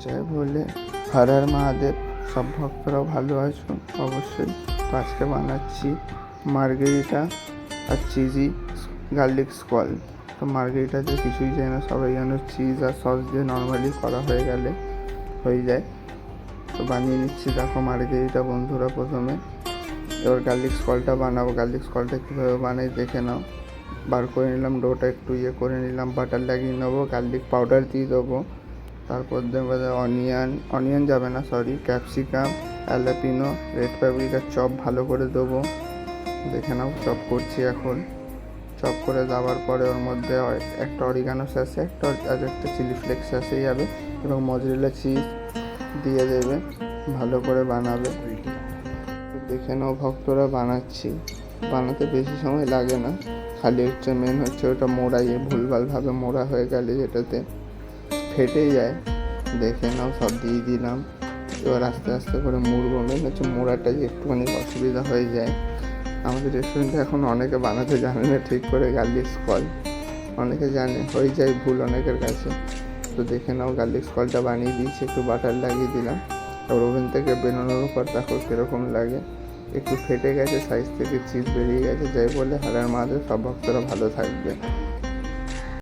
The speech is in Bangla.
জয় বলে হর হর মহাদেব। সব ভক্তরাও ভালো আছো অবশ্যই। তো আজকে বানাচ্ছি মার্গেরিটা আর চিজি গার্লিক স্কোয়াল। তো মার্গেরিটাতে কিছুই যায় না, সবাই যেন চিজ আর সস দিয়ে নর্মালি করা হয়ে যায়। তো বানিয়ে নিচ্ছি, দেখো মার্গেরিটা বন্ধুরা। প্রথমে এবার গার্লিক স্কোয়ালটা বানাবো। গার্লিক স্কোয়ালটা কীভাবে বানাই দেখে নাও। বার করে নিলাম, ডোটা একটু করে নিলাম, বাটার লাগিয়ে নেবো, গার্লিক পাউডার দিয়ে দেবো। তারপর দেবো অনিয়ন যাবে না, ক্যাপসিকাম, অ্যালাপিনো, রেড প্যাপ্রিকার চপ ভালো করে দেবো। দেখে নাও চপ করছি এখন। চপ করে দেওয়ার পরে ওর মধ্যে একটা অরিগানো স্যাশে একটা চিলি ফ্লেক্স স্যাশে যাবে এবং মজরেলা চিজ দিয়ে দেবে, ভালো করে বানাবে। দেখে নাও ভক্তরা বানাচ্ছি, বানাতে বেশি সময় লাগে না, খালি মেন হচ্ছে ওটা মোড়াইয়ে ভুলভালভাবে মোড়া হয়ে গেলে যেটাতে ফেটে যায়। দেখে নাও সব দিয়ে দিলাম। এবার আস্তে আস্তে করে মুড়বো। মেন হচ্ছে মোড়াটা যে একটুখানি অসুবিধা হয়ে যায়। আমাদের রেস্টুরেন্টে এখন অনেকে বানাতে জানে না ঠিক করে গার্লিক স্কল, অনেকে জানে, হয়ে যায় ভুল অনেকের কাছে। তো দেখে নাও গার্লিক স্কলটা বানিয়ে দিয়েছি, একটু বাটার লাগিয়ে দিলাম। আর ওভেন থেকে বেরোনোর উপর দেখো কীরকম লাগে, একটু ফেটে গেছে, সাইজ থেকে চিজ বেরিয়ে গেছে। যাই বলে হর হর মহাদেব, সব ভক্তরা ভালো থাকবে।